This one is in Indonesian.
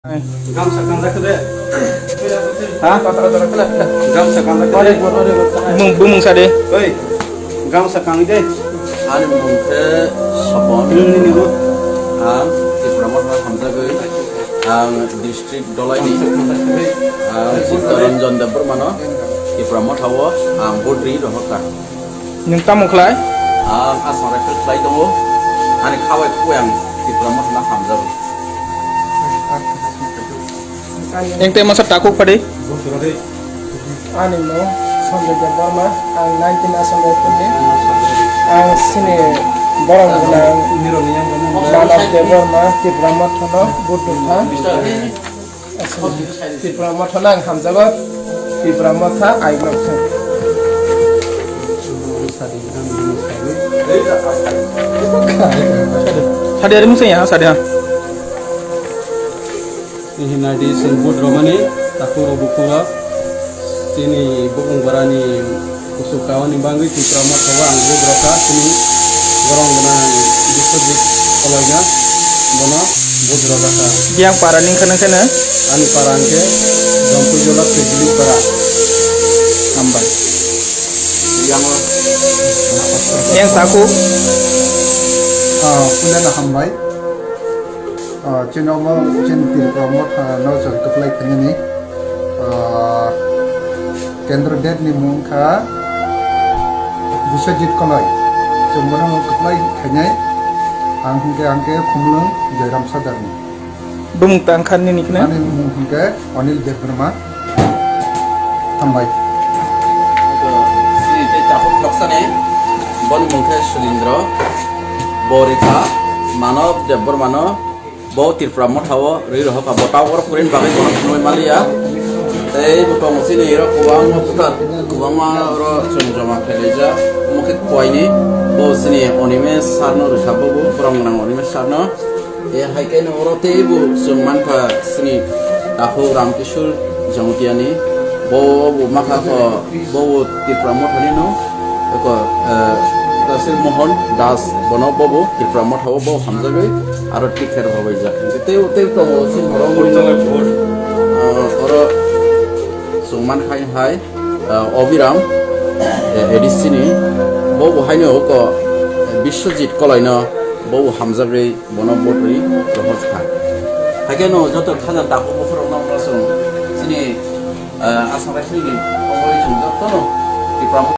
Gamsa kanda kede. Hah? Gamsa kanda kede. Bumung sade. Oi. Gamsa kang de. Ani mungke sabon Ini bu. ang Ibrahim Hamzah goi ang district Dolaini ang Ranjan Debur mano Ibrahim Hawa ang Bodri dohka Nung tamu kelai. ang asam refil klai dongo ani khawai kuang Ibrahim Hamzah goi Yang tema sa takuk pade. Ani mo Sanjay Debbarma ang 19 asam ni ang sini borong ng Manaf Debbarma Tibrama Thono Budutha Tibrama Thono ang Hamzabat Tibrama Tha Aigrok Tha Sade ada musuh ya sade ha. Hinadi Sinbud Romani Takuro Bukura Sini Bukung Barani Kusukawani Bangui Tiprama Kawang Budraka Sini Gorong Benan Disojik Oloynya Bono Budraka Yang paraning kana Ani Parangke Jampu Jolak Kejili Para ambal. yang Yang takuk Pulen hambai chinomo chin tilpromo no chal kaplai khani kendra det ni mungkha biswajit kolai chumano kaplai khanyai angke khumlung jairam sadarni bumung tangkan ni nikna. ani mungkha anil debrama hambai sini te tapuk loksane bon mungke Sulindra Borika Manov Debur mano Bau Ibrahim Hawa ri roh ka botau or purin bagai kono noi malia tei butong sini ro kuang putar kuang ma ro chonjoma kheleja mukhe koini bo sini onime sarno ro sabu purang nang onime sarno e haike no ro tei bu summan ka sini tahu ramkishur jangutiani bo maka ko bo Ibrahim thani no ko Tasir Mohon Das Bono Bobo Ibrahim Hawa bo Hamzah goi aro tikher hobai jak teu to sin horong oro sungman hai Obiram edisini bo haino ko Biswajit kolaino bo Hamzah goi Bono Bodri rohos kha hageno joto khana ta ko bofro na sung sini asam rasini ongoi chung to no Ibrahim